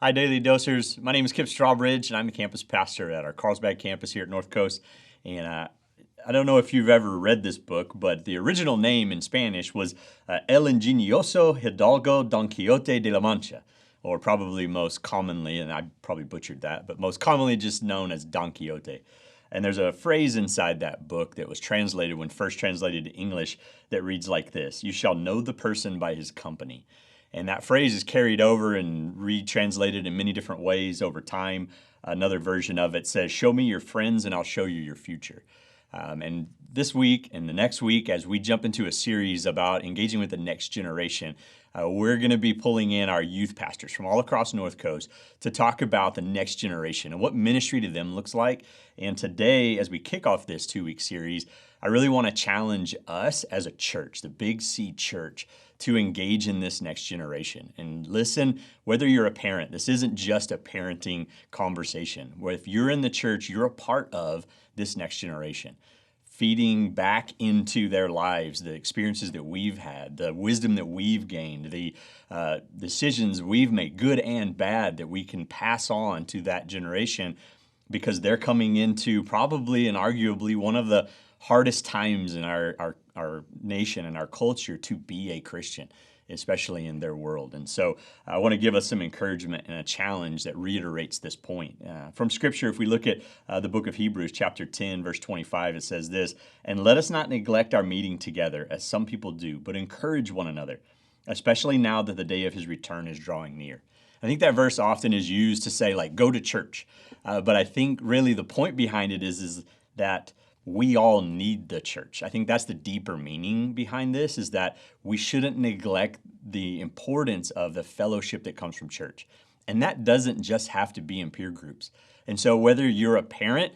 Hi, Daily Dosers. My name is Kip Strawbridge, and I'm the campus pastor at our Carlsbad campus here at North Coast. And I don't know if you've ever read this book, but the original name in Spanish was El Ingenioso Hidalgo Don Quixote de la Mancha, or probably most commonly, and I probably butchered that, but most commonly just known as Don Quixote. And there's a phrase inside that book that was translated when first translated to English that reads like this: "You shall know the person by his company." And that phrase is carried over and retranslated in many different ways over time. Another version of it says, "Show me your friends and I'll show you your future." And this week and the next week, as we jump into a series about engaging with the next generation, we're going to be pulling in our youth pastors from all across North Coast to talk about the next generation and what ministry to them looks like. And today, as we kick off this 2-week series, I really want to challenge us as a church, the Big C Church, to engage in this next generation. And listen, whether you're a parent, this isn't just a parenting conversation. Where if you're in the church, you're a part of this next generation, feeding back into their lives the experiences that we've had, the wisdom that we've gained, the decisions we've made, good and bad, that we can pass on to that generation, because they're coming into probably and arguably one of the hardest times in our nation and our culture to be a Christian, especially in their world. And so I want to give us some encouragement and a challenge that reiterates this point. From Scripture, if we look at the book of Hebrews, chapter 10, verse 25, it says this: "And let us not neglect our meeting together, as some people do, but encourage one another, especially now that the day of his return is drawing near." I think that verse often is used to say, like, go to church. But I think really the point behind it is that we all need the church. I think that's the deeper meaning behind this, is that we shouldn't neglect the importance of the fellowship that comes from church. And that doesn't just have to be in peer groups. And so whether you're a parent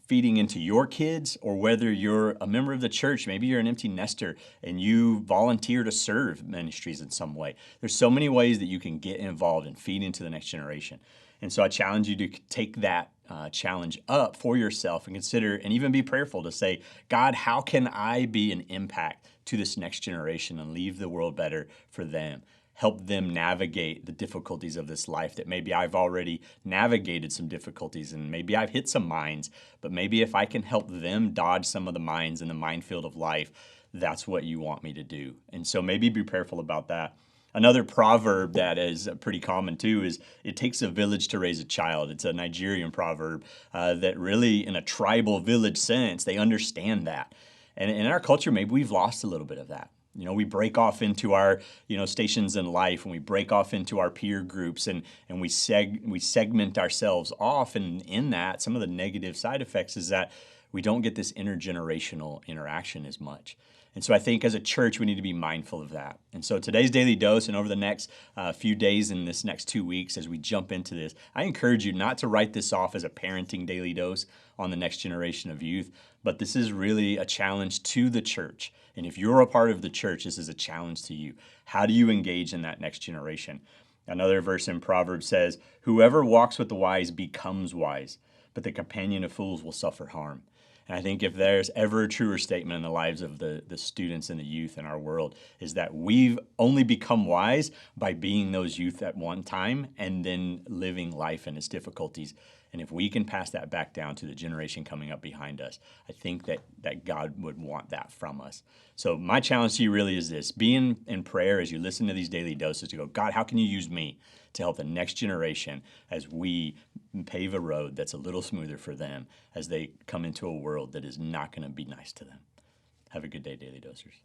feeding into your kids, or whether you're a member of the church, maybe you're an empty nester and you volunteer to serve ministries in some way, there's so many ways that you can get involved and feed into the next generation. And so I challenge you to take that challenge up for yourself and consider and even be prayerful to say, God, how can I be an impact to this next generation and leave the world better for them? Help them navigate the difficulties of this life that maybe I've already navigated some difficulties and maybe I've hit some mines, but maybe if I can help them dodge some of the mines in the minefield of life, that's what you want me to do. And so maybe be prayerful about that. Another proverb that is pretty common too is, "It takes a village to raise a child." It's a Nigerian proverb that really, in a tribal village sense, they understand that. And in our culture, maybe we've lost a little bit of that. You know, we break off into our, stations in life, and we break off into our peer groups, and we segment ourselves off. And in that, some of the negative side effects is that we don't get this intergenerational interaction as much. And so I think as a church, we need to be mindful of that. And so today's Daily Dose, and over the next few days in this next 2 weeks as we jump into this, I encourage you not to write this off as a parenting Daily Dose on the next generation of youth, but this is really a challenge to the church. And if you're a part of the church, this is a challenge to you. How do you engage in that next generation? Another verse in Proverbs says, "Whoever walks with the wise becomes wise, but the companion of fools will suffer harm." And I think if there's ever a truer statement in the lives of the students and the youth in our world, is that we've only become wise by being those youth at one time and then living life and its difficulties. And if we can pass that back down to the generation coming up behind us, I think that God would want that from us. So my challenge to you really is this: be in prayer as you listen to these daily doses, to go, God, how can you use me to help the next generation as we pave a road that's a little smoother for them as they come into a world that is not going to be nice to them. Have a good day, Daily Dosers.